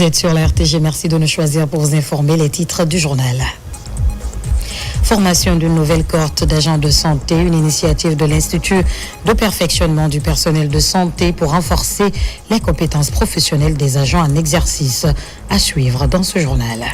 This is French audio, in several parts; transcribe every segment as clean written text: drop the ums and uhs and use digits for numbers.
êtes sur la RTG, merci de nous choisir pour vous informer les titres du journal. Formation d'une nouvelle cohorte d'agents de santé, une initiative de l'Institut de perfectionnement du personnel de santé pour renforcer les compétences professionnelles des agents en exercice. À suivre dans ce journal.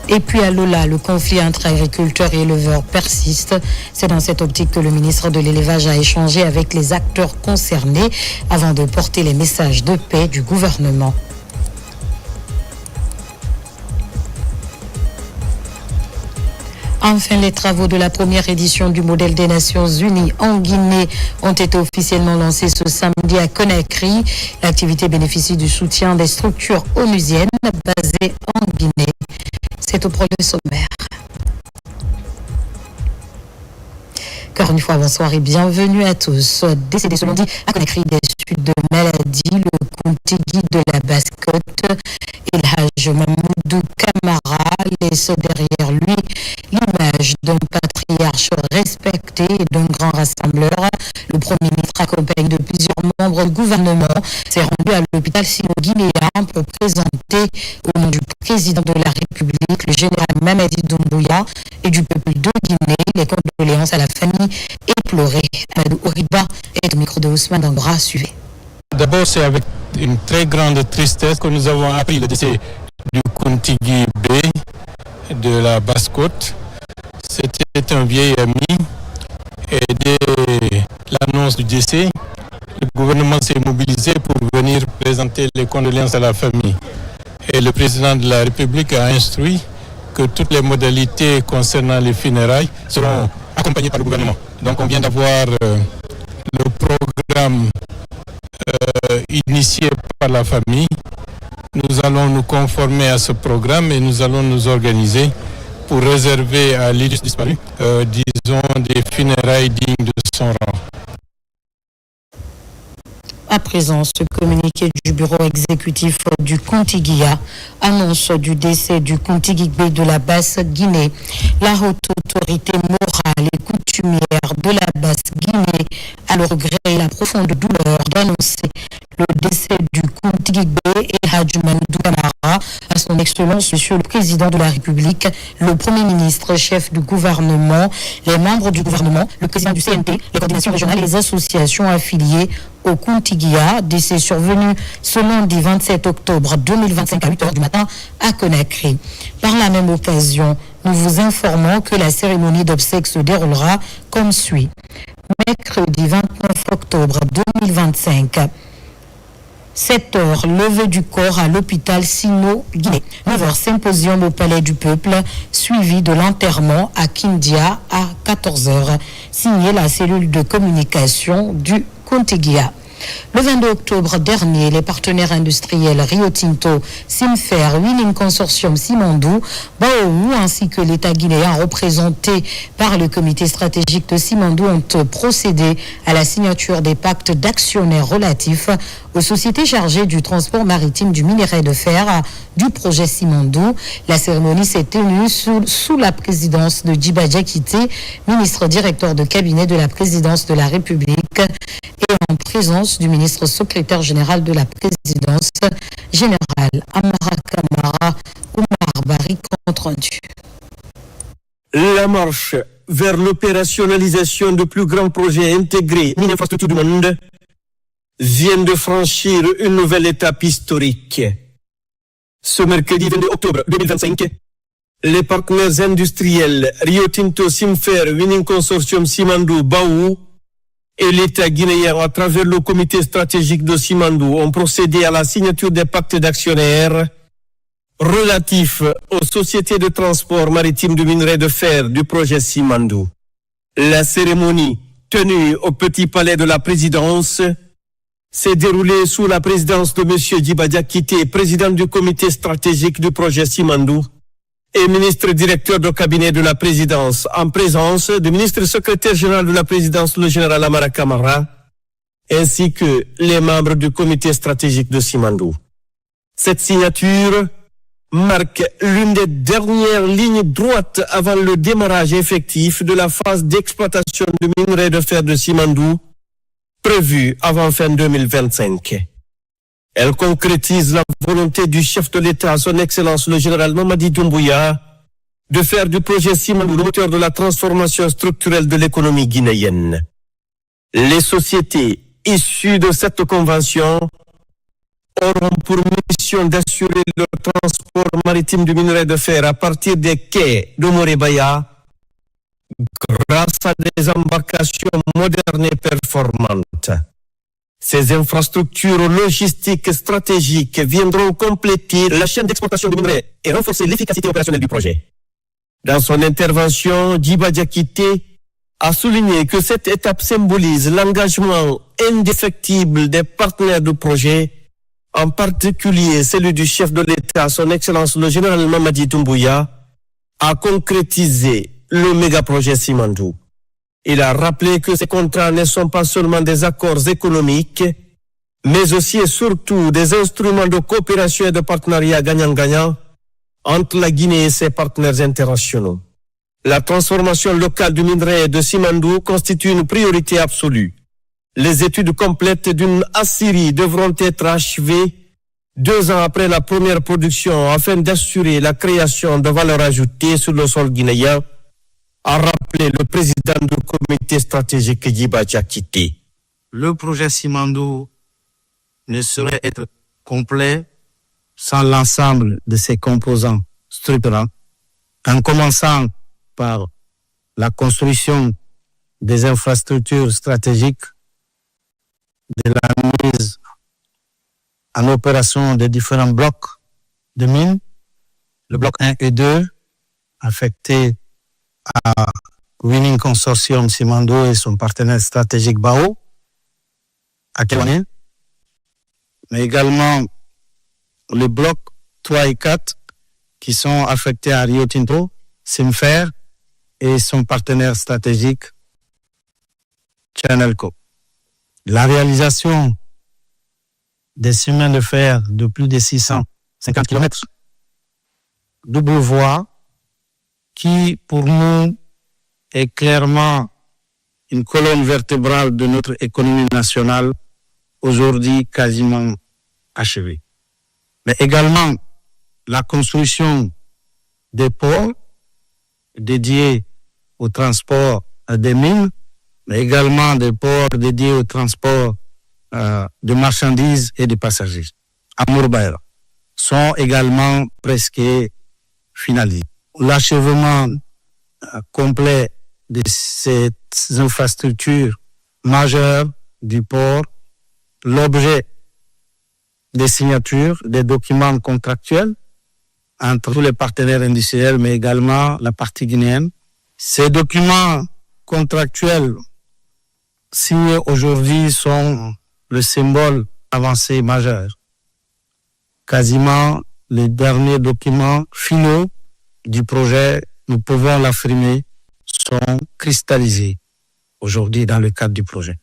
Et puis à Lola, le conflit entre agriculteurs et éleveurs persiste. C'est dans cette optique que le ministre de l'Élevage a échangé avec les acteurs concernés avant de porter les messages de paix du gouvernement. Enfin, les travaux de la première édition du modèle des Nations Unies en Guinée ont été officiellement lancés ce samedi à Conakry. L'activité bénéficie du soutien des structures onusiennes basées en Guinée. C'est au premier sommaire. Encore une fois, bonsoir et bienvenue à tous. Décédé ce lundi à Conakry des suites de maladie, le Kuntigi de la Basse-Côte, El Hadj Mamoudou Kamara laisse derrière lui l'image d'un patriarche respecté et d'un grand rassembleur. Le Premier ministre, accompagné de plusieurs membres du gouvernement, s'est rendu à l'hôpital sino-guinéen pour présenter au nom du président de la République, le général Mamadi Doumbouya, et du peuple de Guinée, les condoléances à la famille éplorée. Amadou Oriba est au micro de Ousmane Dangora. Suivez. D'abord, c'est avec une très grande tristesse que nous avons appris le décès du Kuntigi B de la Basse-Côte. C'était un vieil ami et dès l'annonce du décès, le gouvernement s'est mobilisé pour venir présenter les condoléances à la famille. Et le président de la République a instruit que toutes les modalités concernant les funérailles seront accompagnées par le gouvernement. Donc on vient d'avoir le programme initié par la famille. Nous allons nous conformer à ce programme et nous allons nous organiser pour réserver à l'illustre disparu, disons, des funérailles dignes de son rang. À présent, ce communiqué du bureau exécutif du Kontiguia annonce du décès du Kuntigi B de la Basse-Guinée. La haute autorité morale et coutumière de la Basse-Guinée a le regret et la profonde douleur d'annoncer le décès du Kuntigi B et Hadj Mamoudou Kamara à son Excellence Monsieur le Président de la République, le Premier ministre, chef du gouvernement, les membres du gouvernement, le président du CNT, les coordinations régionales et les associations affiliées au Kuntiguia, décès survenu ce lundi 27 octobre 2025 à 8h du matin à Conakry. Par la même occasion, nous vous informons que la cérémonie d'obsèques se déroulera comme suit. Mercredi 29 octobre 2025. 7h, levée du corps à l'hôpital Sino-Guinée. 9h, symposium au Palais du Peuple, suivi de l'enterrement à Kindia à 14h. Signé la cellule de communication du Kontiguia. Le 22 octobre dernier, les partenaires industriels Rio Tinto, Simfer, Winning Consortium Simandou, Baowu ainsi que l'État guinéen représenté par le comité stratégique de Simandou ont procédé à la signature des pactes d'actionnaires relatifs aux sociétés chargées du transport maritime du minerai de fer du projet Simandou. La cérémonie s'est tenue sous la présidence de Djiba Diakité, ministre directeur de cabinet de la présidence de la République, et en présence du ministre secrétaire général de la présidence, général Amara Kamara Oumar Bari, compte rendu. La marche vers l'opérationnalisation de plus grands projets intégrés en infrastructure du monde vient de franchir une nouvelle étape historique. Ce mercredi 22 octobre 2025, les partenaires industriels Rio Tinto, Simfer, Winning Consortium Simandou, Baowu et l'État guinéen à travers le comité stratégique de Simandou ont procédé à la signature des pactes d'actionnaires relatifs aux sociétés de transport maritime de minerai de fer du projet Simandou. La cérémonie, tenue au Petit Palais de la Présidence, s'est déroulée sous la présidence de M. Djiba Diakité, président du comité stratégique du projet Simandou, et ministre directeur de cabinet de la présidence, en présence du ministre secrétaire général de la présidence, le général Amara Kamara, ainsi que les membres du comité stratégique de Simandou. Cette signature marque l'une des dernières lignes droites avant le démarrage effectif de la phase d'exploitation du minerai de fer de Simandou, prévue avant fin 2025. Elle concrétise la volonté du chef de l'État, son Excellence le général Mamadi Doumbouya, de faire du projet Simandou le moteur de la transformation structurelle de l'économie guinéenne. Les sociétés issues de cette convention auront pour mission d'assurer le transport maritime du minerai de fer à partir des quais de Morebaya grâce à des embarcations modernes et performantes. Ces infrastructures logistiques stratégiques viendront compléter la chaîne d'exportation du minerai et renforcer l'efficacité opérationnelle du projet. Dans son intervention, Djiba Diakité a souligné que cette étape symbolise l'engagement indéfectible des partenaires du projet, en particulier celui du chef de l'État, son Excellence le général Mamadi Doumbouya, à concrétiser le méga-projet Simandou. Il a rappelé que ces contrats ne sont pas seulement des accords économiques, mais aussi et surtout des instruments de coopération et de partenariat gagnant-gagnant entre la Guinée et ses partenaires internationaux. La transformation locale du minerai de Simandou constitue une priorité absolue. Les études complètes d'une aciérie devront être achevées 2 ans après la première production afin d'assurer la création de valeur ajoutée sur le sol guinéen, a rappelé le président du comité stratégique Djiba Diakité. Le projet Simandou ne saurait être complet sans l'ensemble de ses composants structurants, en commençant par la construction des infrastructures stratégiques, de la mise en opération des différents blocs de mines, le bloc 1 et 2, affecté à Winning Consortium Simandou et son partenaire stratégique BAO, à Kéwané, mais également les blocs 3 et 4 qui sont affectés à Rio Tinto, Simfer et son partenaire stratégique Channelco. La réalisation des chemins de fer de plus de 650 km, double voie, qui pour nous est clairement une colonne vertébrale de notre économie nationale, aujourd'hui quasiment achevée. Mais également la construction des ports dédiés au transport des mines, mais également des ports dédiés au transport de marchandises et de passagers. À Mourbaïra sont également presque finalisés. L'achèvement complet de ces infrastructures majeures du port, l'objet des signatures, des documents contractuels entre tous les partenaires industriels, mais également la partie guinéenne. Ces documents contractuels signés aujourd'hui sont le symbole avancé majeur. Quasiment les derniers documents finaux du projet, nous pouvons l'affirmer, sont cristallisés aujourd'hui dans le cadre du projet.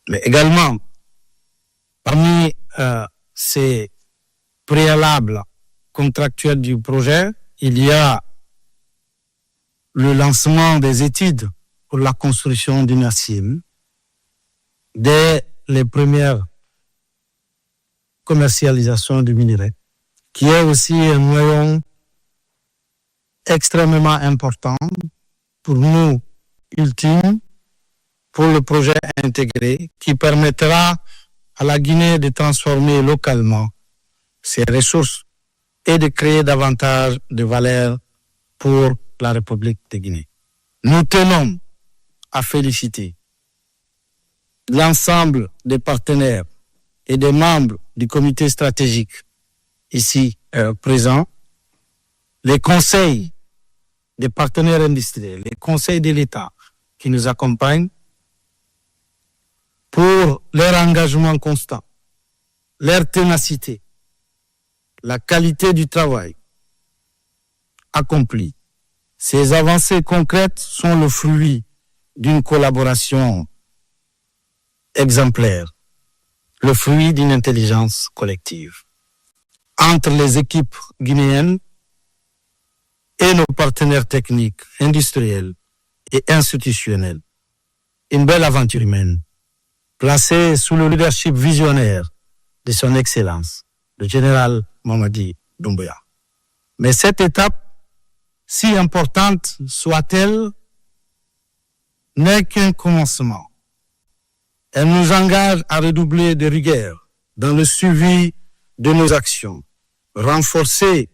Mais également, parmi ces préalables contractuels du projet, il y a le lancement des études pour la construction d'une aciérie dès les premières commercialisations du minerai, qui est aussi un moyen extrêmement important pour nous, ultime, pour le projet intégré, qui permettra à la Guinée de transformer localement ses ressources et de créer davantage de valeur pour la République de Guinée. Nous tenons à féliciter l'ensemble des partenaires et des membres du comité stratégique ici présents, les conseils des partenaires industriels, les conseils de l'État qui nous accompagnent pour leur engagement constant, leur ténacité, la qualité du travail accompli. Ces avancées concrètes sont le fruit d'une collaboration exemplaire, le fruit d'une intelligence collective entre les équipes guinéennes et nos partenaires techniques, industriels et institutionnels. Une belle aventure humaine placée sous le leadership visionnaire de son Excellence, le général Mamadi Doumbouya. Mais cette étape, si importante soit-elle, n'est qu'un commencement. Elle nous engage à redoubler de rigueur dans le suivi de nos actions, renforcer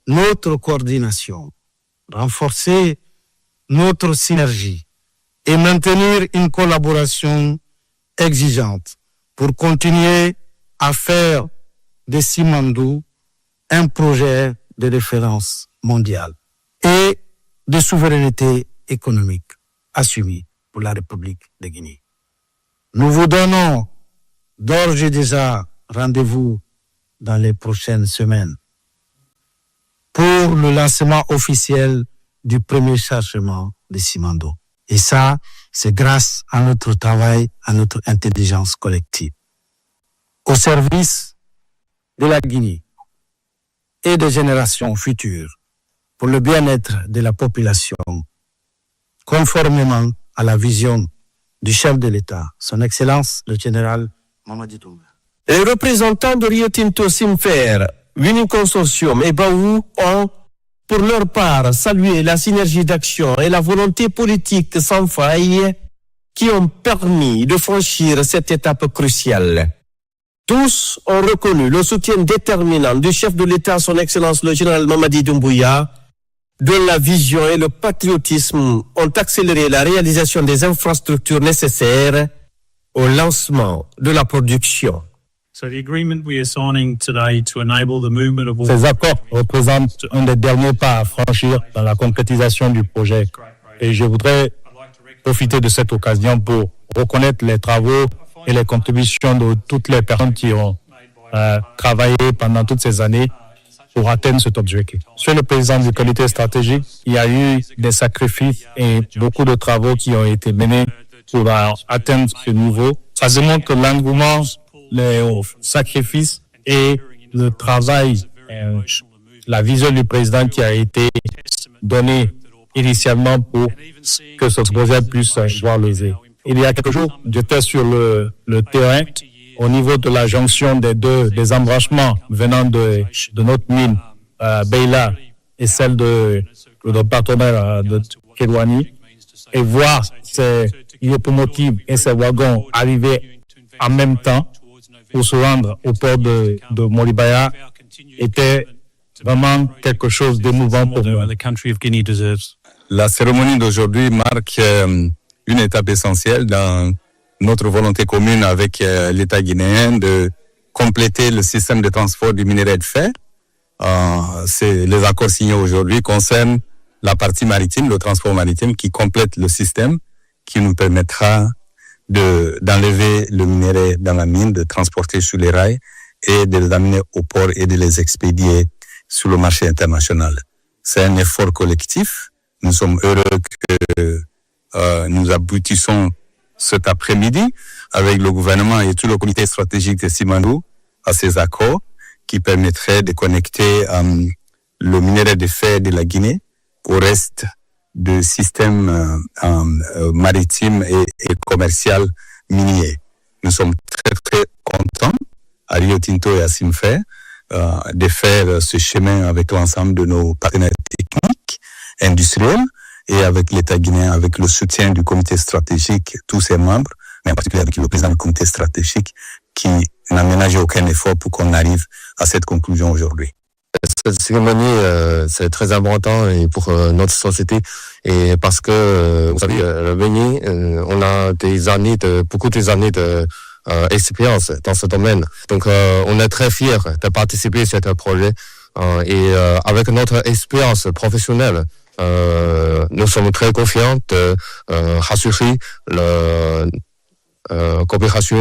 notre coordination, renforcer notre synergie et maintenir une collaboration exigeante pour continuer à faire de Simandou un projet de référence mondiale et de souveraineté économique assumée pour la République de Guinée. Nous vous donnons d'ores et déjà rendez-vous dans les prochaines semaines pour le lancement officiel du premier chargement de Simandou. Et ça, c'est grâce à notre travail, à notre intelligence collective, au service de la Guinée et des générations futures, pour le bien-être de la population, conformément à la vision du chef de l'État, son Excellence, le général Mamadi Doumbouya. Les représentants de Rio Tinto Simfer, Winning Consortium et Baou ont, pour leur part, salué la synergie d'action et la volonté politique sans faille qui ont permis de franchir cette étape cruciale. Tous ont reconnu le soutien déterminant du chef de l'État, son Excellence le général Mamadi Doumbouya, dont la vision et le patriotisme ont accéléré la réalisation des infrastructures nécessaires au lancement de la production. Ces accords représentent un des derniers pas à franchir dans la concrétisation du projet. Et je voudrais profiter de cette occasion pour reconnaître les travaux et les contributions de toutes les personnes qui ont travaillé pendant toutes ces années pour atteindre cet objectif. Sur le président du comité stratégique, il y a eu des sacrifices et beaucoup de travaux qui ont été menés pour atteindre ce niveau. Ça démontre que l'engouement, les sacrifices et le travail, la vision du président qui a été donnée initialement pour que ce projet puisse voir le jour. Il y a quelques jours, j'étais sur le terrain au niveau de la jonction des embranchements venant de notre mine Beila et celle de notre partenaire de Kedwani et voir ces locomotives et ces wagons arriver en même temps pour se rendre au port de Molibaya était vraiment quelque chose d'émouvant pour moi. La cérémonie d'aujourd'hui marque une étape essentielle dans notre volonté commune avec l'État guinéen de compléter le système de transport du minerai de fer. Les accords signés aujourd'hui concernent la partie maritime, le transport maritime qui complète le système, qui nous permettra d'enlever le minerai dans la mine, de transporter sur les rails et de les amener au port et de les expédier sur le marché international. C'est un effort collectif. Nous sommes heureux que nous aboutissons cet après-midi avec le gouvernement et tout le comité stratégique de Simandou à ces accords qui permettraient de connecter le minerai de fer de la Guinée au reste du système maritime et commercial minier. Nous sommes très très contents à Rio Tinto et à Simfer de faire ce chemin avec l'ensemble de nos partenaires techniques, industriels et avec l'État guinéen, avec le soutien du comité stratégique, tous ses membres, mais en particulier avec le président du comité stratégique qui n'a ménagé aucun effort pour qu'on arrive à cette conclusion aujourd'hui. Cette cérémonie, c'est très important et pour notre société et parce que vous savez, le Bénin, on a beaucoup d'années d'expérience dans ce domaine. Donc, on est très fiers de participer à ce projet et avec notre expérience professionnelle, nous sommes très confiants de rassurer le coopération,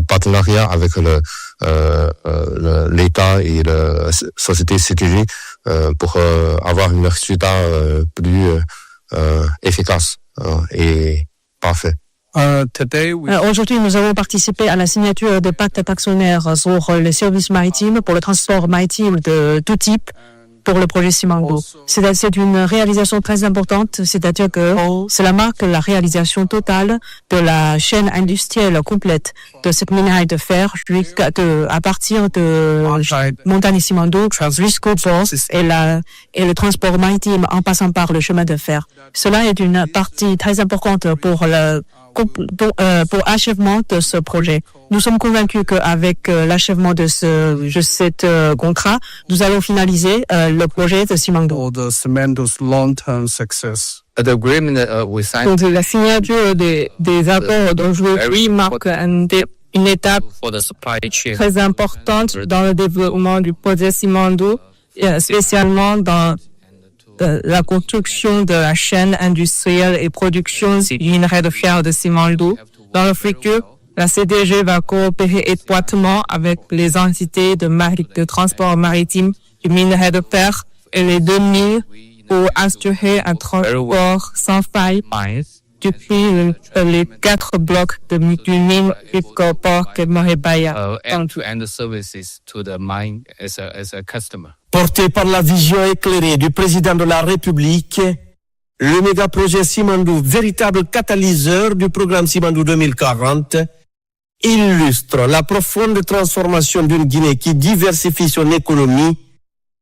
partenariat avec l'État et la société civile pour avoir un résultat plus efficace et parfait. Aujourd'hui, nous avons participé à la signature des pactes actionnaires sur les services maritimes pour le transport maritime de tout type. pour le projet Simandou. C'est une réalisation très importante, c'est-à-dire que cela marque la réalisation totale de la chaîne industrielle complète de cette minerai de fer à partir de Montagne Simandou jusqu'au port et le transport maritime en passant par le chemin de fer. Cela est une partie très importante pour l'achèvement de ce projet. Nous sommes convaincus qu'avec l'achèvement de cet contrat, nous allons finaliser le projet de Simandou. Donc, la signature des accords d'aujourd'hui marque une étape très importante dans le développement du projet Simandou, spécialement dans la construction de la chaîne industrielle et production du minerai de fer de Simandou. Dans le futur, la CDG va coopérer étroitement avec les entités de transport maritime du minerai de fer et les 2000 pour assurer un transport sans faille depuis les 4 blocs du mine jusqu'au port de Morebaya. Porté par la vision éclairée du président de la République, le méga-projet Simandou, véritable catalyseur du programme Simandou 2040, illustre la profonde transformation d'une Guinée qui diversifie son économie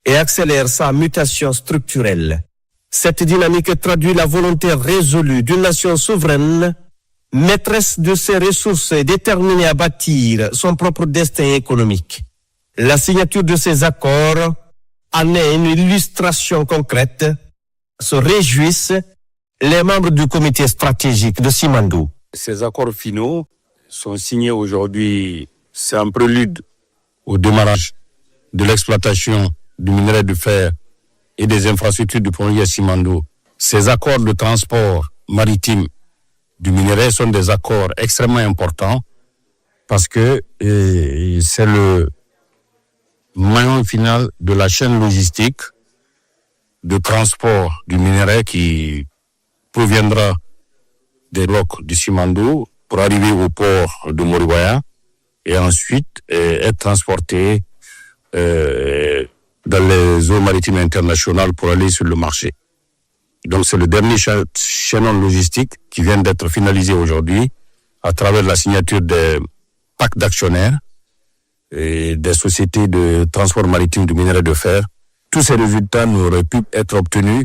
et accélère sa mutation structurelle. Cette dynamique traduit la volonté résolue d'une nation souveraine, maîtresse de ses ressources et déterminée à bâtir son propre destin économique. La signature de ces accords en est une illustration concrète. Se réjouissent les membres du comité stratégique de Simandou. Ces accords finaux sont signés aujourd'hui. C'est un prélude au démarrage de l'exploitation du minerai de fer et des infrastructures du projet Simandou. Ces accords de transport maritime du minerai sont des accords extrêmement importants parce que c'est le maillon final de la chaîne logistique de transport du minerai qui proviendra des blocs du Simandou pour arriver au port de Morebaya et ensuite être transporté dans les eaux maritimes internationales pour aller sur le marché. Donc c'est le dernier chaînon logistique qui vient d'être finalisé aujourd'hui à travers la signature des pactes d'actionnaires et des sociétés de transport maritime du minerai de fer. Tous ces résultats n'auraient pu être obtenus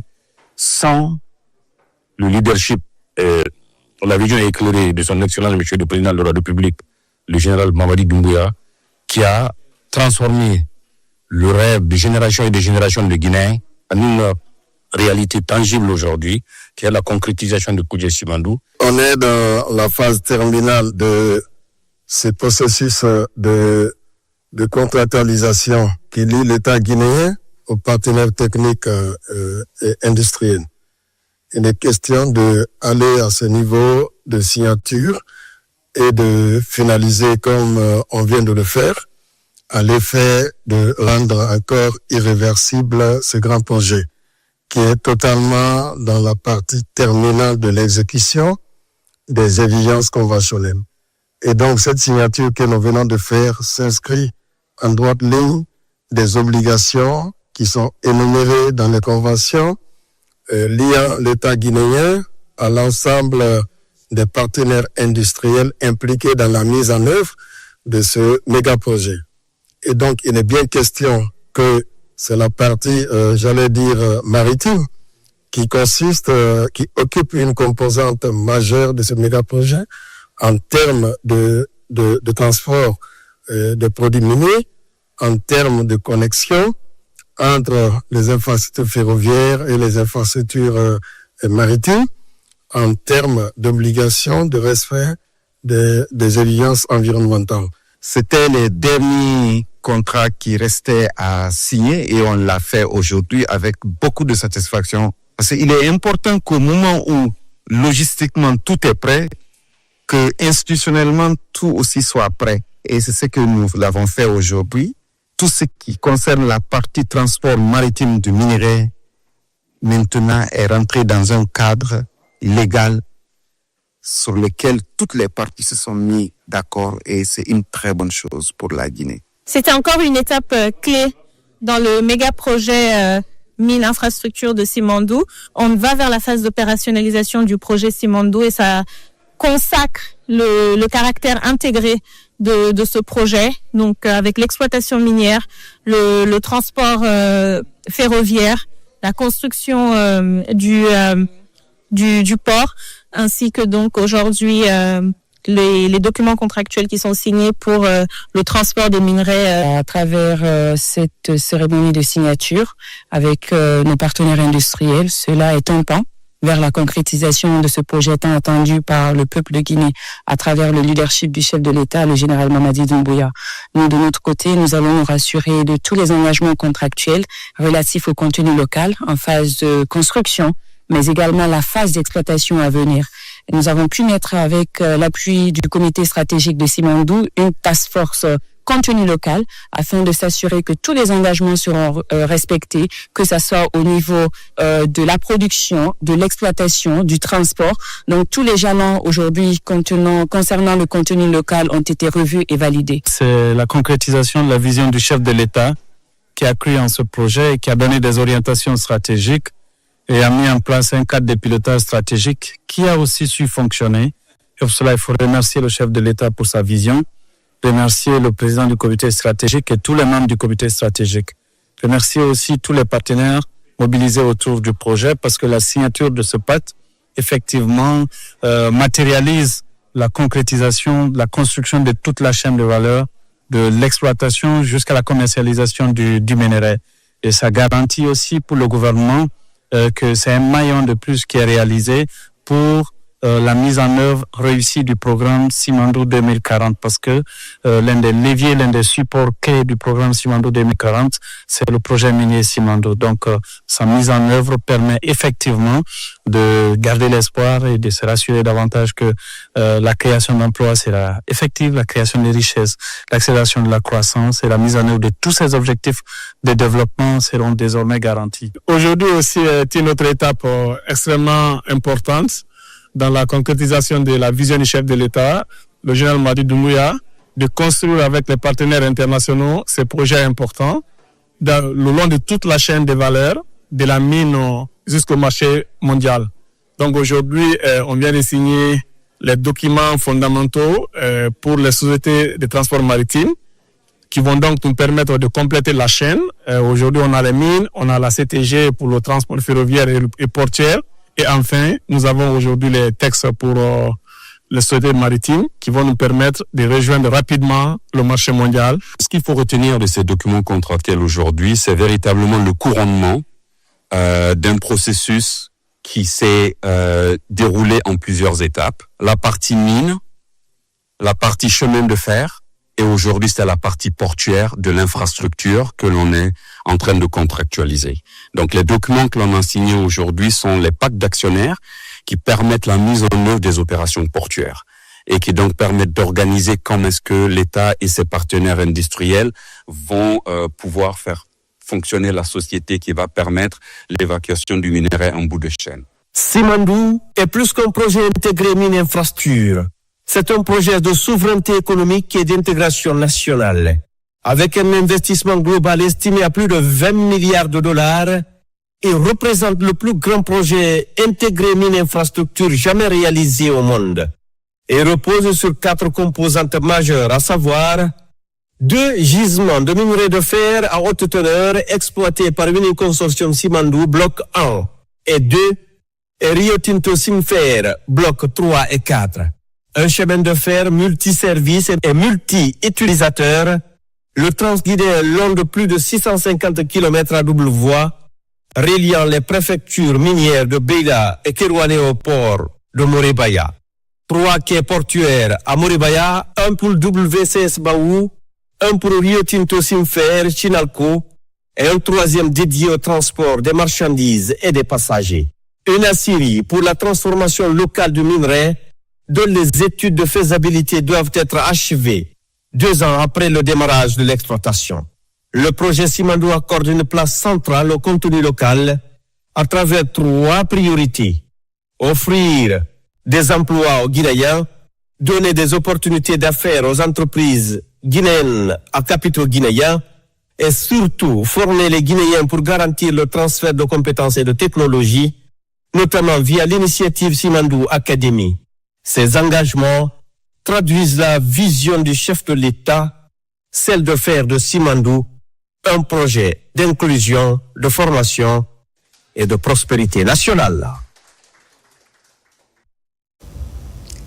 sans le leadership et la vision éclairée de son Excellence Monsieur le Président de la République, le général Mamadi Doumbouya, qui a transformé le rêve de générations et de générations de Guinéens en une réalité tangible aujourd'hui, qui est la concrétisation du projet Simandou. On est dans la phase terminale de ce processus de contractualisation qui lie l'État guinéen aux partenaires techniques et industriels. Il est question d'aller à ce niveau de signature et de finaliser comme on vient de le faire, à l'effet de rendre encore irréversible ce grand projet qui est totalement dans la partie terminale de l'exécution des exigences conventionnelles. Et donc cette signature que nous venons de faire s'inscrit en droite ligne des obligations qui sont énumérées dans les conventions liant l'État guinéen à l'ensemble des partenaires industriels impliqués dans la mise en œuvre de ce méga projet. Et donc, il est bien question que c'est la partie, maritime, qui occupe une composante majeure de ce méga projet en termes de transport de produits miniers, en termes de connexion entre les infrastructures ferroviaires et les infrastructures maritimes, en termes d'obligation de respect des exigences environnementales. C'était le dernier contrat qui restait à signer et on l'a fait aujourd'hui avec beaucoup de satisfaction. Parce qu'il est important qu'au moment où logistiquement tout est prêt, que institutionnellement tout aussi soit prêt. Et c'est ce que nous l'avons fait aujourd'hui. Tout ce qui concerne la partie transport maritime du minerai, maintenant est rentré dans un cadre légal sur lequel toutes les parties se sont mis d'accord et c'est une très bonne chose pour la Guinée. C'était encore une étape clé dans le méga projet mine infrastructure de Simandou, on va vers la phase d'opérationnalisation du projet Simandou et ça consacre le caractère intégré de ce projet, donc avec l'exploitation minière, le transport ferroviaire, la construction du port, ainsi que donc aujourd'hui les documents contractuels qui sont signés pour le transport des minerais. À travers cette cérémonie de signature avec nos partenaires industriels, cela est un pas vers la concrétisation de ce projet tant attendu par le peuple de Guinée à travers le leadership du chef de l'État, le général Mamadi Doumbouya. Nous, de notre côté, nous allons nous rassurer de tous les engagements contractuels relatifs au contenu local en phase de construction, mais également la phase d'exploitation à venir. Nous avons pu mettre avec l'appui du comité stratégique de Simandou une task force contenu local afin de s'assurer que tous les engagements seront respectés, que ça soit au niveau de la production, de l'exploitation, du transport. Donc tous les jalons aujourd'hui concernant le contenu local ont été revus et validés. C'est la concrétisation de la vision du chef de l'État qui a cru en ce projet et qui a donné des orientations stratégiques et a mis en place un cadre de pilotage stratégique qui a aussi su fonctionner. Et pour cela, il faut remercier le chef de l'État pour sa vision, remercier le président du comité stratégique et tous les membres du comité stratégique. Remercier aussi tous les partenaires mobilisés autour du projet parce que la signature de ce pacte, effectivement, matérialise la concrétisation, la construction de toute la chaîne de valeur, de l'exploitation jusqu'à la commercialisation du minerai. Et ça garantit aussi pour le gouvernement que c'est un maillon de plus qui est réalisé pour la mise en œuvre réussie du programme Simandou 2040 parce que l'un des leviers, l'un des supports clés du programme Simandou 2040, c'est le projet minier Simandou. Donc, sa mise en œuvre permet effectivement de garder l'espoir et de se rassurer davantage que la création d'emplois sera effective, la création des richesses, l'accélération de la croissance et la mise en œuvre de tous ces objectifs de développement seront désormais garantis. Aujourd'hui aussi est une autre étape extrêmement importante dans la concrétisation de la vision du chef de l'État, le général Mamadi Doumbouya, de construire avec les partenaires internationaux ces projets importants le long de toute la chaîne de valeur, de la mine jusqu'au marché mondial. Donc aujourd'hui, on vient de signer les documents fondamentaux pour les sociétés de transport maritime qui vont donc nous permettre de compléter la chaîne. Aujourd'hui, on a les mines, on a la CTG pour le transport ferroviaire et portuaire. Et enfin, nous avons aujourd'hui les textes pour les sociétés maritimes qui vont nous permettre de rejoindre rapidement le marché mondial. Ce qu'il faut retenir de ces documents contractuels aujourd'hui, c'est véritablement le couronnement d'un processus qui s'est déroulé en plusieurs étapes. La partie mine, la partie chemin de fer, et aujourd'hui c'est la partie portuaire de l'infrastructure que l'on est en train de contractualiser. Donc les documents que l'on a signés aujourd'hui sont les pactes d'actionnaires qui permettent la mise en œuvre des opérations portuaires et qui donc permettent d'organiser comment est-ce que l'État et ses partenaires industriels vont pouvoir faire fonctionner la société qui va permettre l'évacuation du minerai en bout de chaîne. Simandou est plus qu'un projet intégré mine-infrastructure. C'est un projet de souveraineté économique et d'intégration nationale. Avec un investissement global estimé à plus de 20 milliards de dollars, il représente le plus grand projet intégré mine-infrastructure jamais réalisé au monde. Et repose sur 4 composantes majeures, à savoir 2 gisements de minerais de fer à haute teneur exploités par Uni Consortium Simandou, bloc 1, et 2, Rio Tinto Simfer, bloc 3 et 4. Un chemin de fer multiservice et multi-utilisateur, le Transguinéen long de plus de 650 km à double voie, reliant les préfectures minières de Beila et Kerouané au port de Moribaya. 3 quais portuaires à Moribaya, un pour WCS Baou, un pour Rio Tinto Simfer, Chinalco, et un 3e dédié au transport des marchandises et des passagers. Une aciérie pour la transformation locale du minerai, dont les études de faisabilité doivent être achevées 2 ans après le démarrage de l'exploitation. Le projet Simandou accorde une place centrale au contenu local à travers 3 priorités. Offrir des emplois aux Guinéens, donner des opportunités d'affaires aux entreprises guinéennes à capitaux guinéens et surtout former les Guinéens pour garantir le transfert de compétences et de technologies, notamment via l'initiative Simandou Academy. Ces engagements traduisent la vision du chef de l'État, celle de faire de Simandou un projet d'inclusion, de formation et de prospérité nationale.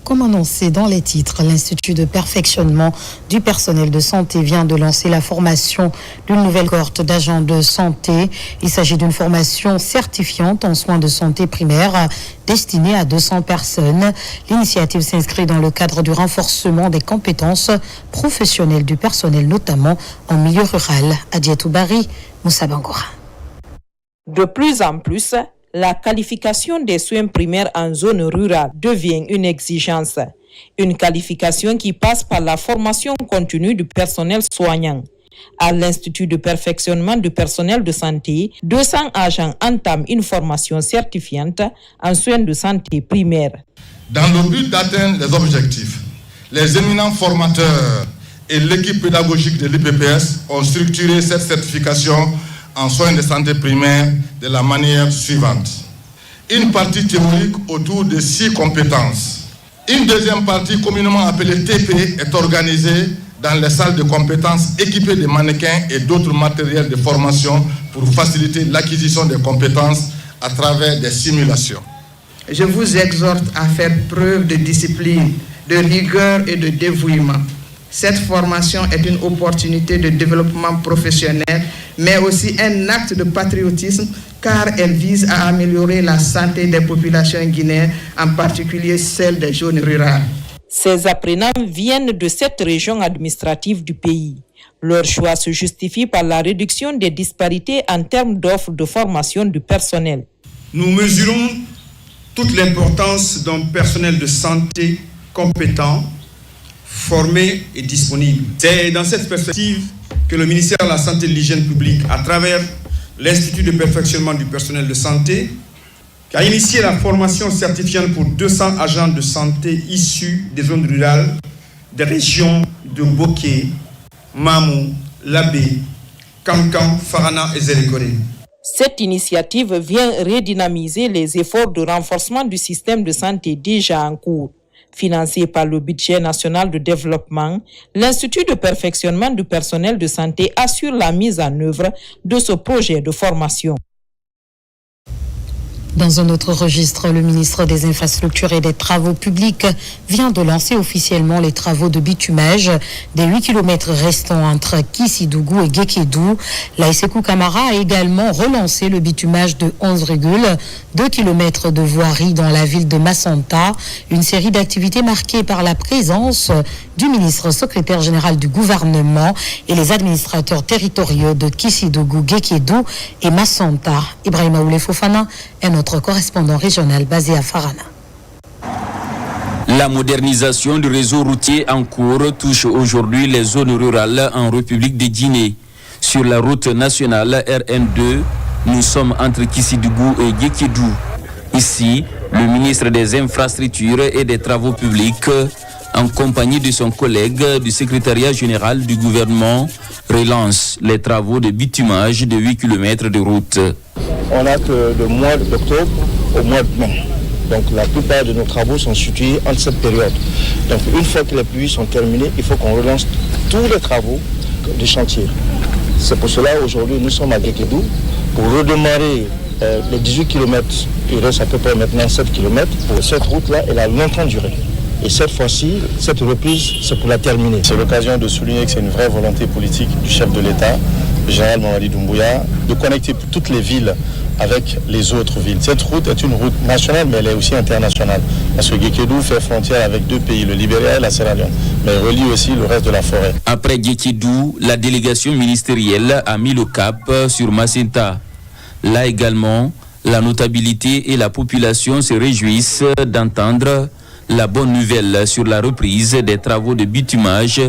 Comme annoncé dans les titres, l'Institut de perfectionnement du personnel de santé vient de lancer la formation d'une nouvelle cohorte d'agents de santé. Il s'agit d'une formation certifiante en soins de santé primaire destinée à 200 personnes. L'initiative s'inscrit dans le cadre du renforcement des compétences professionnelles du personnel, notamment en milieu rural. Adjetou Bari, Moussa Bangora. De plus en plus, la qualification des soins primaires en zone rurale devient une exigence. Une qualification qui passe par la formation continue du personnel soignant. À l'Institut de perfectionnement du personnel de santé, 200 agents entament une formation certifiante en soins de santé primaire. Dans le but d'atteindre les objectifs, les éminents formateurs et l'équipe pédagogique de l'IPPS ont structuré cette certification en soins de santé primaire de la manière suivante. Une partie théorique autour de 6 compétences. Une deuxième partie communément appelée TP est organisée dans les salles de compétences équipées de mannequins et d'autres matériels de formation pour faciliter l'acquisition des compétences à travers des simulations. Je vous exhorte à faire preuve de discipline, de rigueur et de dévouement. Cette formation est une opportunité de développement professionnel, mais aussi un acte de patriotisme, car elle vise à améliorer la santé des populations guinéennes, en particulier celle des zones rurales. Ces apprenants viennent de 7 régions administratives du pays. Leur choix se justifie par la réduction des disparités en termes d'offres de formation du personnel. Nous mesurons toute l'importance d'un personnel de santé compétent, formé et disponible. C'est dans cette perspective que le ministère de la Santé et de l'Hygiène publique, à travers l'Institut de perfectionnement du personnel de santé, qui a initié la formation certifiante pour 200 agents de santé issus des zones rurales des régions de Boké, Mamou, Labé, Kankan, Farana et Zélékoré. Cette initiative vient redynamiser les efforts de renforcement du système de santé déjà en cours. Financé par le budget national de développement, l'Institut de perfectionnement du personnel de santé assure la mise en œuvre de ce projet de formation. Dans un autre registre, le ministre des Infrastructures et des Travaux publics vient de lancer officiellement les travaux de bitumage des 8 km restants entre Kissidougou et Guékédou. La SECO Camara a également relancé le bitumage de 11,2 km de voirie dans la ville de Massanta. Une série d'activités marquées par la présence du ministre secrétaire général du gouvernement et les administrateurs territoriaux de Kissidougou, Guékédou et Massanta. Ibrahima Oulé Fofana est notre correspondant régional basé à Farana. La modernisation du réseau routier en cours touche aujourd'hui les zones rurales en République de Guinée. Sur la route nationale RN2, nous sommes entre Kissidougou et Guékédou. Ici, le ministre des Infrastructures et des Travaux publics, en compagnie de son collègue du secrétariat général du gouvernement, relance les travaux de bitumage de 8 km de route. On a que le mois d'octobre au mois de mai. Donc la plupart de nos travaux sont situés entre cette période. Donc une fois que les pluies sont terminées, il faut qu'on relance tous les travaux du chantier. C'est pour cela aujourd'hui nous sommes à Guékédou pour redémarrer les 18 km. Il reste à peu près maintenant 7 km. Pour cette route-là, elle a longtemps duré. Et cette fois-ci, cette reprise, c'est pour la terminer. C'est l'occasion de souligner que c'est une vraie volonté politique du chef de l'État, le général Mamadi Doumbouya, de connecter toutes les villes avec les autres villes. Cette route est une route nationale, mais elle est aussi internationale. Parce que Guékédou fait frontière avec 2 pays, le Libéria et la Sierra Leone, mais elle relie aussi le reste de la forêt. Après Guékédou, la délégation ministérielle a mis le cap sur Massenta. Là également, la notabilité et la population se réjouissent d'entendre la bonne nouvelle sur la reprise des travaux de bitumage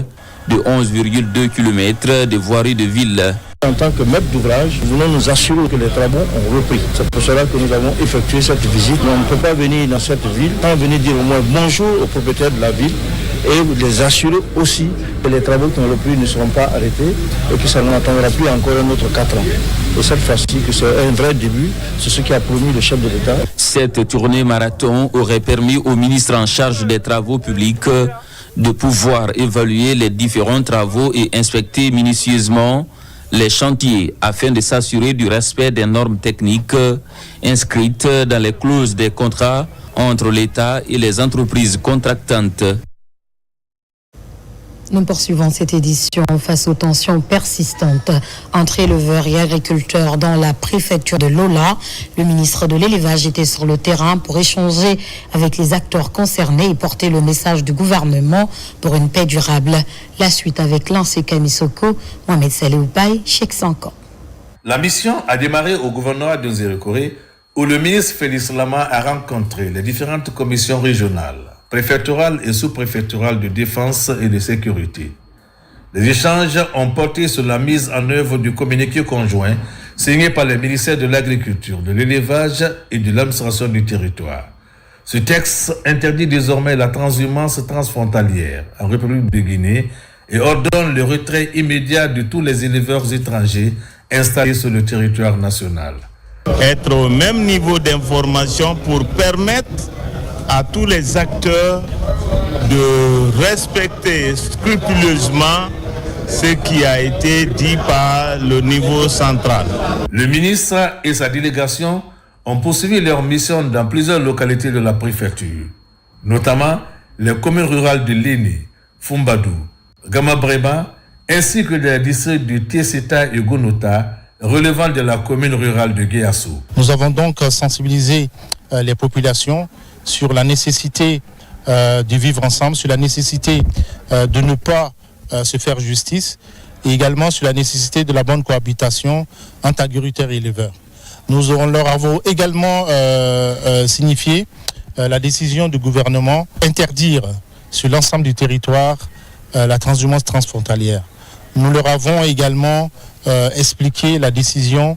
de 11,2 km de voirie de ville. En tant que maître d'ouvrage, nous voulons nous assurer que les travaux ont repris. C'est pour cela que nous avons effectué cette visite. Mais on ne peut pas venir dans cette ville sans venir dire au moins bonjour aux propriétaires de la ville et les assurer aussi que les travaux qui ont repris ne seront pas arrêtés et que ça n'attendra plus encore un autre 4 ans. Et cette fois-ci, que c'est un vrai début, c'est ce qui a promis le chef de l'État. Cette tournée marathon aurait permis au ministre en charge des travaux publics de pouvoir évaluer les différents travaux et inspecter minutieusement les chantiers afin de s'assurer du respect des normes techniques inscrites dans les clauses des contrats entre l'État et les entreprises contractantes. Nous poursuivons cette édition face aux tensions persistantes entre éleveurs et agriculteurs dans la préfecture de Lola. Le ministre de l'Élevage était sur le terrain pour échanger avec les acteurs concernés et porter le message du gouvernement pour une paix durable. La suite avec Lancé Kamisoko, Mohamed Saléoupaï, Cheikh Sankan. La mission a démarré au gouvernorat de Nzérékoré où le ministre Félix Lama a rencontré les différentes commissions régionales, préfectorale et sous-préfectorale de défense et de sécurité. Les échanges ont porté sur la mise en œuvre du communiqué conjoint signé par les ministères de l'Agriculture, de l'Élevage et de l'administration du territoire. Ce texte interdit désormais la transhumance transfrontalière en République de Guinée et ordonne le retrait immédiat de tous les éleveurs étrangers installés sur le territoire national. Être au même niveau d'information pour permettre à tous les acteurs de respecter scrupuleusement ce qui a été dit par le niveau central. Le ministre et sa délégation ont poursuivi leur mission dans plusieurs localités de la préfecture, notamment les communes rurales de Léné, Fumbadou, Gamabreba, ainsi que les districts de Tieseta et Gonota, relevant de la commune rurale de Guéassou. Nous avons donc sensibilisé les populations sur la nécessité de vivre ensemble, sur la nécessité de ne pas se faire justice et également sur la nécessité de la bonne cohabitation entre agriculteurs et éleveurs. Nous leur avons également signifié la décision du gouvernement d'interdire sur l'ensemble du territoire la transhumance transfrontalière. Nous leur avons également expliqué la décision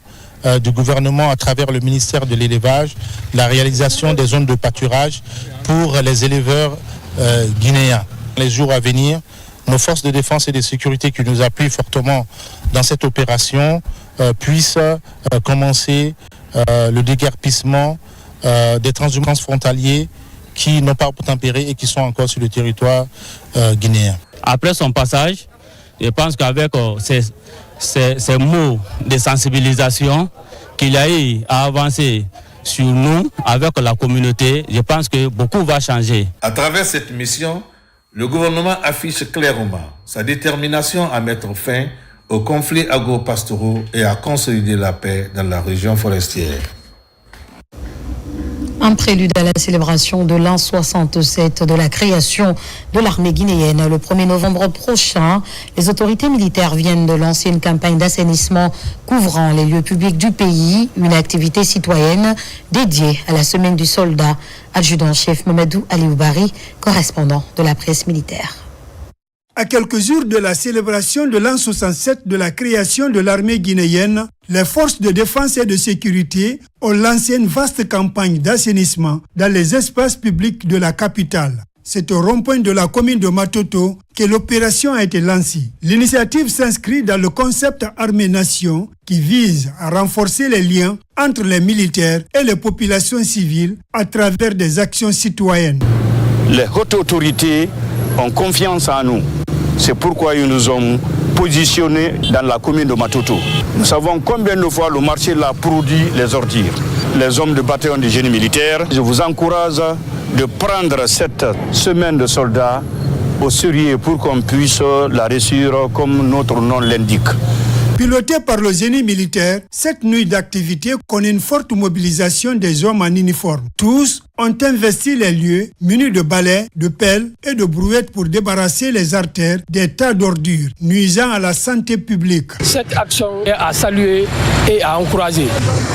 du gouvernement à travers le ministère de l'Élevage, la réalisation des zones de pâturage pour les éleveurs guinéens. Les jours à venir, nos forces de défense et de sécurité qui nous appuient fortement dans cette opération puissent commencer le déguerpissement des transhumances frontaliers qui n'ont pas tempéré et qui sont encore sur le territoire guinéen. Après son passage, je pense qu'avec ces mots de sensibilisation qu'il a eu à avancer sur nous, avec la communauté, je pense que beaucoup va changer. À travers cette mission, le gouvernement affiche clairement sa détermination à mettre fin aux conflits agro-pastoraux et à consolider la paix dans la région forestière. Un prélude à la célébration de l'an 67 de la création de l'armée guinéenne. Le 1er novembre prochain, les autorités militaires viennent de lancer une campagne d'assainissement couvrant les lieux publics du pays, une activité citoyenne dédiée à la semaine du soldat. Adjudant-chef Mamadou Alioubari, correspondant de la presse militaire. À quelques jours de la célébration de l'an 67 de la création de l'armée guinéenne, les forces de défense et de sécurité ont lancé une vaste campagne d'assainissement dans les espaces publics de la capitale. C'est au rond-point de la commune de Matoto que l'opération a été lancée. L'initiative s'inscrit dans le concept Armée-Nation qui vise à renforcer les liens entre les militaires et les populations civiles à travers des actions citoyennes. Les hautes autorités ont confiance en nous. C'est pourquoi ils nous ont positionnés dans la commune de Matoto. Nous savons combien de fois le marché l'a produit les ordures. Les hommes de bataillon de génie militaire, je vous encourage de prendre cette semaine de soldats au sérieux pour qu'on puisse la réussir comme notre nom l'indique. Pilotée par le génie militaire, cette nuit d'activité connaît une forte mobilisation des hommes en uniforme. Tous ont investi les lieux munis de balais, de pelles et de brouettes pour débarrasser les artères des tas d'ordures nuisant à la santé publique. Cette action est à saluer et à encourager.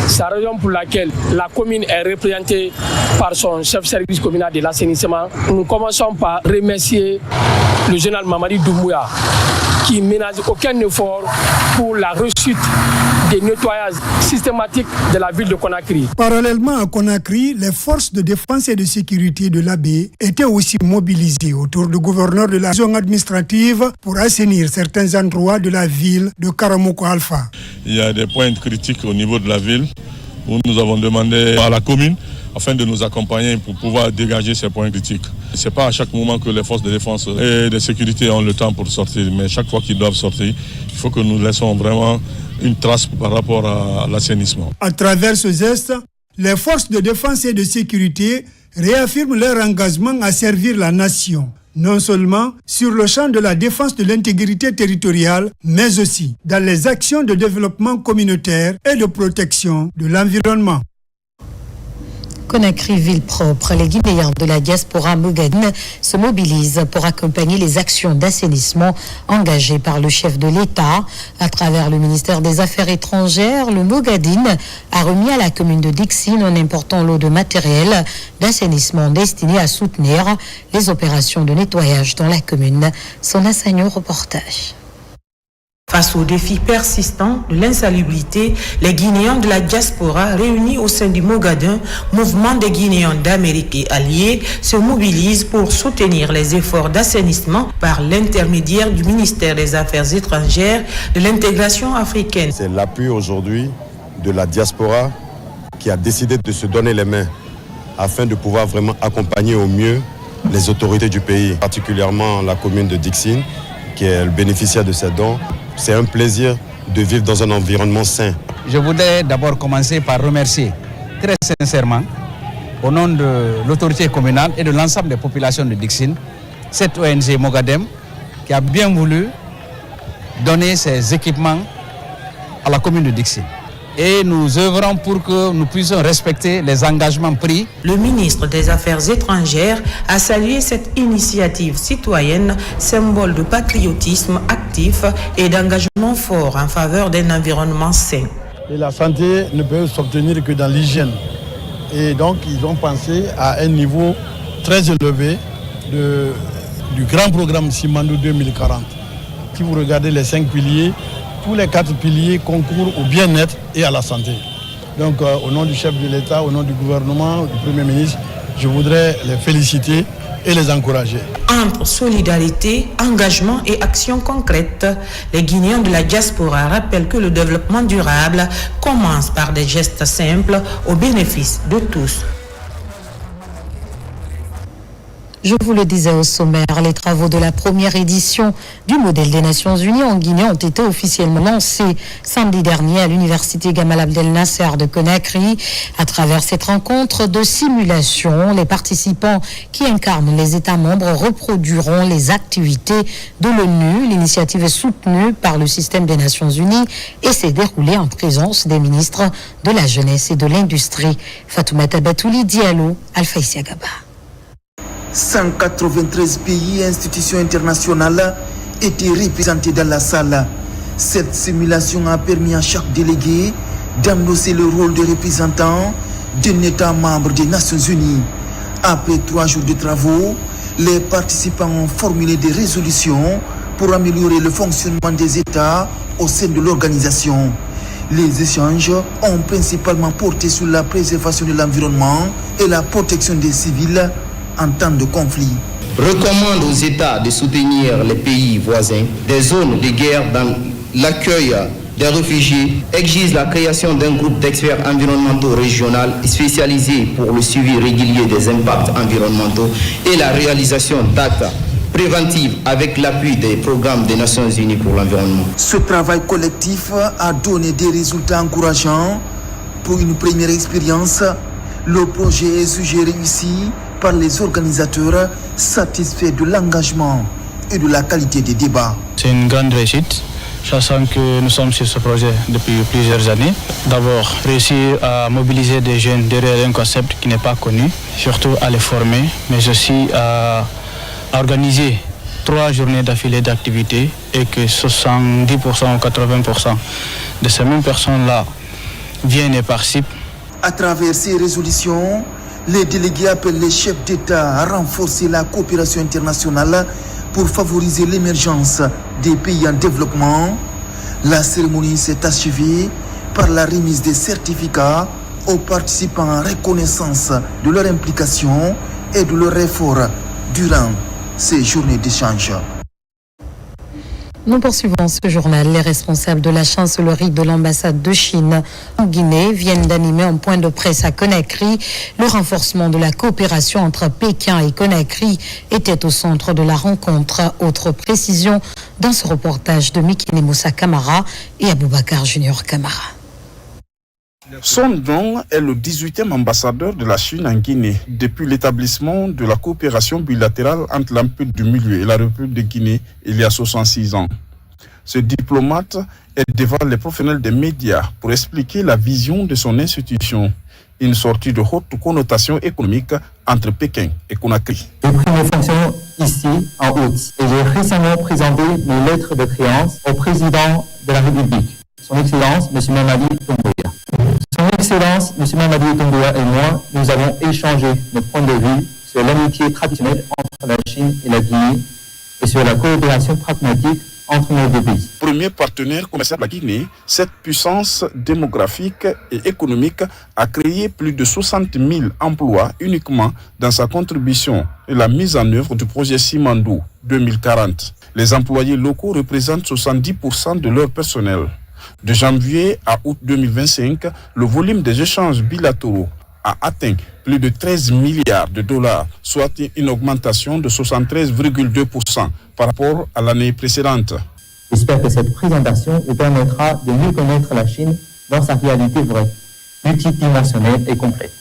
C'est la raison pour laquelle la commune est représentée par son chef de service communal de l'assainissement. Nous commençons par remercier le général Mamadi Doumbouya qui ne ménage aucun effort pour la réussite des nettoyages systématiques de la ville de Conakry. Parallèlement à Conakry, les forces de défense et de sécurité de l'AB étaient aussi mobilisées autour du gouverneur de la zone administrative pour assainir certains endroits de la ville de Karamoko Alpha. Il y a des points critiques au niveau de la ville où nous avons demandé à la commune afin de nous accompagner pour pouvoir dégager ces points critiques. Ce n'est pas à chaque moment que les forces de défense et de sécurité ont le temps pour sortir, mais chaque fois qu'ils doivent sortir, il faut que nous laissons vraiment une trace par rapport à l'assainissement. À travers ce geste, les forces de défense et de sécurité réaffirment leur engagement à servir la nation, non seulement sur le champ de la défense de l'intégrité territoriale, mais aussi dans les actions de développement communautaire et de protection de l'environnement. Conakry, ville propre, les Guinéens de la diaspora mogadine se mobilisent pour accompagner les actions d'assainissement engagées par le chef de l'État. À travers le ministère des Affaires étrangères, le Mogadine a remis à la commune de Dixine un important lot de matériel d'assainissement destiné à soutenir les opérations de nettoyage dans la commune. Son assaillant reportage. Face aux défis persistants de l'insalubrité, les Guinéens de la diaspora réunis au sein du Mogadin, mouvement des Guinéens d'Amérique et alliés, se mobilisent pour soutenir les efforts d'assainissement par l'intermédiaire du ministère des Affaires étrangères de l'intégration africaine. C'est l'appui aujourd'hui de la diaspora qui a décidé de se donner les mains afin de pouvoir vraiment accompagner au mieux les autorités du pays, particulièrement la commune de Dixine, qui est le bénéficiaire de ces dons. C'est un plaisir de vivre dans un environnement sain. Je voudrais d'abord commencer par remercier très sincèrement, au nom de l'autorité communale et de l'ensemble des populations de Dixine, cette ONG Mogadem qui a bien voulu donner ses équipements à la commune de Dixine. Et nous œuvrons pour que nous puissions respecter les engagements pris. Le ministre des Affaires étrangères a salué cette initiative citoyenne, symbole de patriotisme actif et d'engagement fort en faveur d'un environnement sain. Et la santé ne peut s'obtenir que dans l'hygiène. Et donc ils ont pensé à un niveau très élevé du grand programme Simandou 2040. Si vous regardez les 5 piliers, tous les 4 piliers concourent au bien-être et à la santé. Donc au nom du chef de l'État, au nom du gouvernement, du Premier ministre, je voudrais les féliciter et les encourager. Entre solidarité, engagement et action concrète, les Guinéens de la diaspora rappellent que le développement durable commence par des gestes simples au bénéfice de tous. Je vous le disais au sommaire, les travaux de la première édition du modèle des Nations Unies en Guinée ont été officiellement lancés samedi dernier à l'université Gamal Abdel Nasser de Conakry. À travers cette rencontre de simulation, les participants qui incarnent les États membres reproduiront les activités de l'ONU. L'initiative est soutenue par le système des Nations Unies et s'est déroulée en présence des ministres de la Jeunesse et de l'Industrie. Fatoumata Batouli, Diallo, Alpha Isiagaba. 193 pays et institutions internationales étaient représentés dans la salle. Cette simulation a permis à chaque délégué d'endosser le rôle de représentant d'un État membre des Nations Unies. Après 3 jours de travaux, les participants ont formulé des résolutions pour améliorer le fonctionnement des États au sein de l'organisation. Les échanges ont principalement porté sur la préservation de l'environnement et la protection des civils en temps de conflit. Recommande aux États de soutenir les pays voisins des zones de guerre dans l'accueil des réfugiés, exige la création d'un groupe d'experts environnementaux régional spécialisé pour le suivi régulier des impacts environnementaux et la réalisation d'actes préventifs avec l'appui des programmes des Nations Unies pour l'environnement. Ce travail collectif a donné des résultats encourageants. Pour une première expérience, le projet est jugé réussi par les organisateurs satisfaits de l'engagement et de la qualité des débats. C'est une grande réussite, sachant que nous sommes sur ce projet depuis plusieurs années. D'abord, réussir à mobiliser des jeunes derrière un concept qui n'est pas connu, surtout à les former, mais aussi à organiser 3 journées d'affilée d'activités et que 70% ou 80% de ces mêmes personnes-là viennent et participent. À travers ces résolutions, les délégués appellent les chefs d'État à renforcer la coopération internationale pour favoriser l'émergence des pays en développement. La cérémonie s'est achevée par la remise des certificats aux participants en reconnaissance de leur implication et de leur effort durant ces journées d'échange. Nous poursuivons ce journal. Les responsables de la chancellerie de l'ambassade de Chine en Guinée viennent d'animer un point de presse à Conakry. Le renforcement de la coopération entre Pékin et Conakry était au centre de la rencontre. Autre précision dans ce reportage de Mikine Moussa Kamara et Aboubakar Junior Kamara. Son Dong est le 18e ambassadeur de la Chine en Guinée depuis l'établissement de la coopération bilatérale entre l'Empire du Milieu et la République de Guinée il y a 66 ans. Ce diplomate est devant les professionnels des médias pour expliquer la vision de son institution, une sortie de haute connotation économique entre Pékin et Conakry. J'ai pris mes fonctions ici en août et j'ai récemment présenté mes lettres de créance au président de la République, son Excellence M. Mamadi Doumbouya. Son Excellence, M. Mamadi Doumbouya et moi, nous avons échangé nos points de vue sur l'amitié traditionnelle entre la Chine et la Guinée et sur la coopération pragmatique entre nos deux pays. Premier partenaire commercial de la Guinée, cette puissance démographique et économique a créé plus de 60 000 emplois uniquement dans sa contribution et la mise en œuvre du projet Simandou 2040. Les employés locaux représentent 70% de leur personnel. De janvier à août 2025, le volume des échanges bilatéraux a atteint plus de 13 milliards de dollars, soit une augmentation de 73,2% par rapport à l'année précédente. J'espère que cette présentation vous permettra de mieux connaître la Chine dans sa réalité vraie, multidimensionnelle et complète,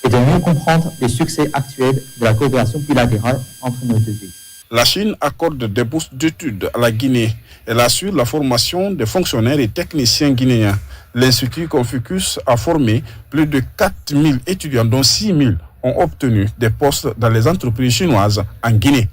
et de mieux comprendre les succès actuels de la coopération bilatérale entre nos deux pays. La Chine accorde des bourses d'études à la Guinée. Elle assure la formation des fonctionnaires et techniciens guinéens. L'Institut Confucius a formé plus de 4 000 étudiants, dont 6 000 ont obtenu des postes dans les entreprises chinoises en Guinée.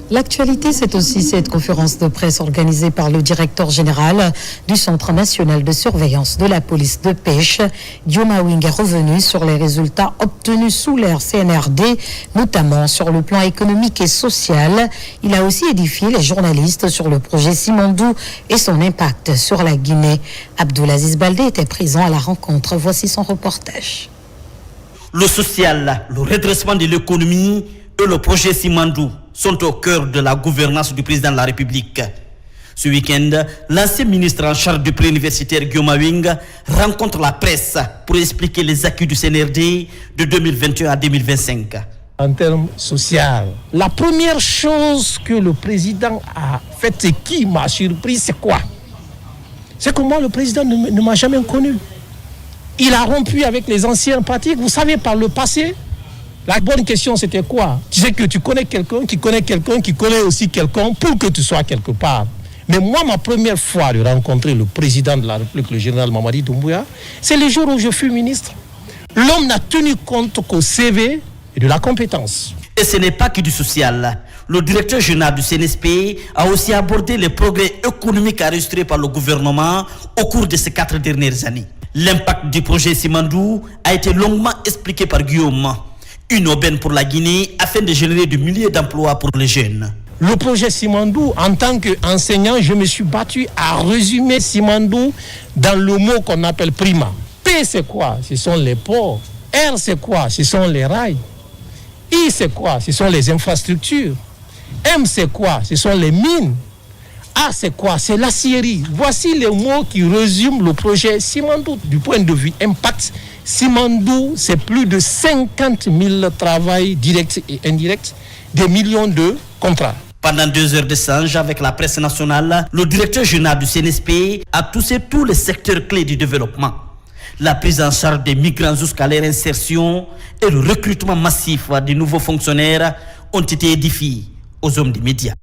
L'actualité, c'est aussi cette conférence de presse organisée par le directeur général du Centre national de surveillance de la police de pêche. Guillaume Awing est revenu sur les résultats obtenus sous l'ère CNRD, notamment sur le plan économique et social. Il a aussi édifié les journalistes sur le projet Simandou et son impact sur la Guinée. Abdoulaziz Baldé était présent à la rencontre. Voici son reportage. Le social, le redressement de l'économie et le projet Simandou sont au cœur de la gouvernance du président de la République. Ce week-end, l'ancien ministre en charge du préuniversitaire Guillaume Awing rencontre la presse pour expliquer les acquis du CNRD de 2021 à 2025. En termes sociaux, la première chose que le président a faite et qui m'a surpris, c'est quoi? C'est que moi, le président ne m'a jamais connu. Il a rompu avec les anciennes pratiques. Vous savez, par le passé, la bonne question, c'était quoi? Tu sais que tu connais quelqu'un, qui connaît quelqu'un, qui connaît aussi quelqu'un pour que tu sois quelque part. Mais moi, ma première fois de rencontrer le président de la République, le général Mamadi Doumbouya, c'est le jour où je fus ministre. L'homme n'a tenu compte qu'au CV et de la compétence. Et ce n'est pas que du social. Le directeur général du CNSP a aussi abordé les progrès économiques enregistrés par le gouvernement au cours de ces 4 dernières années. L'impact du projet Simandou a été longuement expliqué par Guillaume. Une aubaine pour la Guinée afin de générer des milliers d'emplois pour les jeunes. Le projet Simandou, en tant qu'enseignant, je me suis battu à résumer Simandou dans le mot qu'on appelle prima. P, c'est quoi? Ce sont les ports. R, c'est quoi? Ce sont les rails. I, c'est quoi? Ce sont les infrastructures. M, c'est quoi? Ce sont les mines. A, c'est quoi? C'est l'acierie. Voici les mots qui résument le projet Simandou. Du point de vue impact, Simandou, c'est plus de 50 000 travails directs et indirects, des millions de contrats. Pendant 2 heures d'échange avec la presse nationale, le directeur général du CNSP a touché tous les secteurs clés du développement. La prise en charge des migrants jusqu'à leur insertion et le recrutement massif de nouveaux fonctionnaires ont été édifiés aux hommes des médias.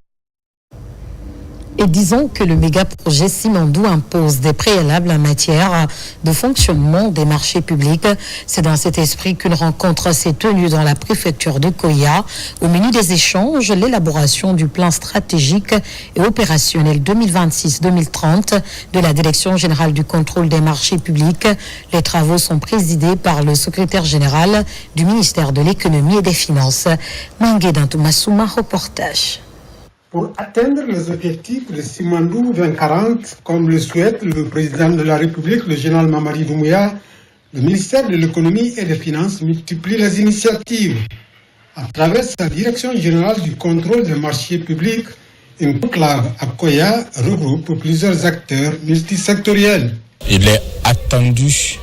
Et disons que le méga-projet Simandou impose des préalables en matière de fonctionnement des marchés publics. C'est dans cet esprit qu'une rencontre s'est tenue dans la préfecture de Koya. Au menu des échanges, l'élaboration du plan stratégique et opérationnel 2026-2030 de la Direction générale du contrôle des marchés publics. Les travaux sont présidés par le secrétaire général du ministère de l'économie et des finances. Mangué Dantou Massouma, reportage. pour atteindre les objectifs de Simandou 2040, comme le souhaite le président de la République, le général Mamadi Doumbouya. Le ministère de l'économie et des finances multiplie les initiatives. À travers sa direction générale du contrôle des marchés publics, une conclave à Koya regroupe plusieurs acteurs multisectoriels. Il est attendu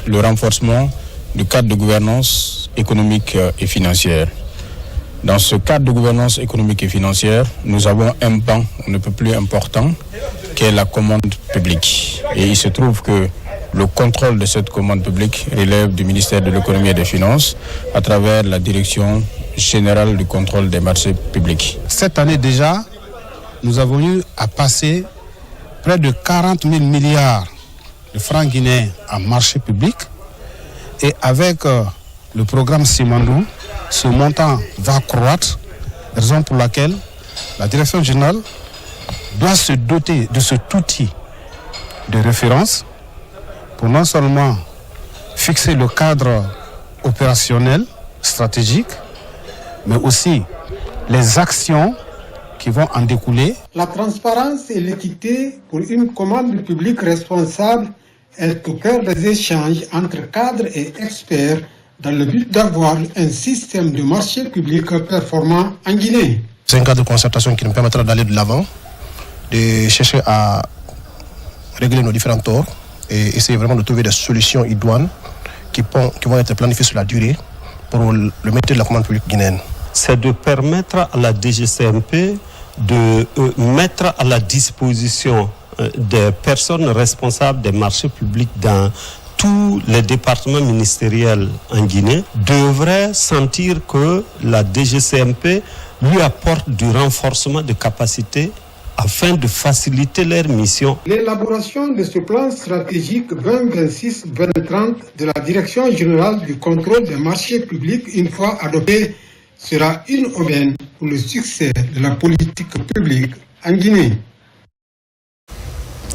le renforcement du cadre de gouvernance économique et financière. Dans ce cadre de gouvernance économique et financière, nous avons un pan on ne peut plus important, qui est la commande publique. Et il se trouve que le contrôle de cette commande publique relève du ministère de l'économie et des finances à travers la direction générale du contrôle des marchés publics. Cette année déjà, nous avons eu à passer près de 40 000 milliards de francs guinéens en marché public. Et avec le programme Simandou, ce montant va croître, raison pour laquelle la direction générale doit se doter de cet outil de référence pour non seulement fixer le cadre opérationnel, stratégique, mais aussi les actions qui vont en découler. La transparence et l'équité pour une commande publique responsable est au cœur des échanges entre cadres et experts dans le but d'avoir un système de marché public performant en Guinée. C'est un cadre de concertation qui nous permettra d'aller de l'avant, de chercher à régler nos différents torts et essayer vraiment de trouver des solutions idoines qui vont être planifiées sur la durée pour le maintien de la commande publique guinéenne. C'est de permettre à la DGCMP de mettre à la disposition des personnes responsables des marchés publics dans tous les départements ministériels en Guinée devraient sentir que la DGCMP lui apporte du renforcement de capacités afin de faciliter leur mission. L'élaboration de ce plan stratégique 2026-2030 de la Direction générale du contrôle des marchés publics, une fois adopté, sera une aubaine pour le succès de la politique publique en Guinée.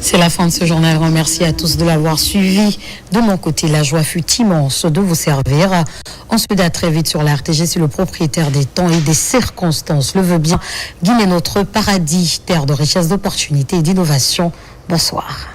C'est la fin de ce journal. Remercie à tous de l'avoir suivi. De mon côté, la joie fut immense de vous servir. On se dit à très vite sur la RTG, c'est le propriétaire des temps et des circonstances le veut bien. Guinée, notre paradis, terre de richesse, d'opportunités et d'innovation. Bonsoir.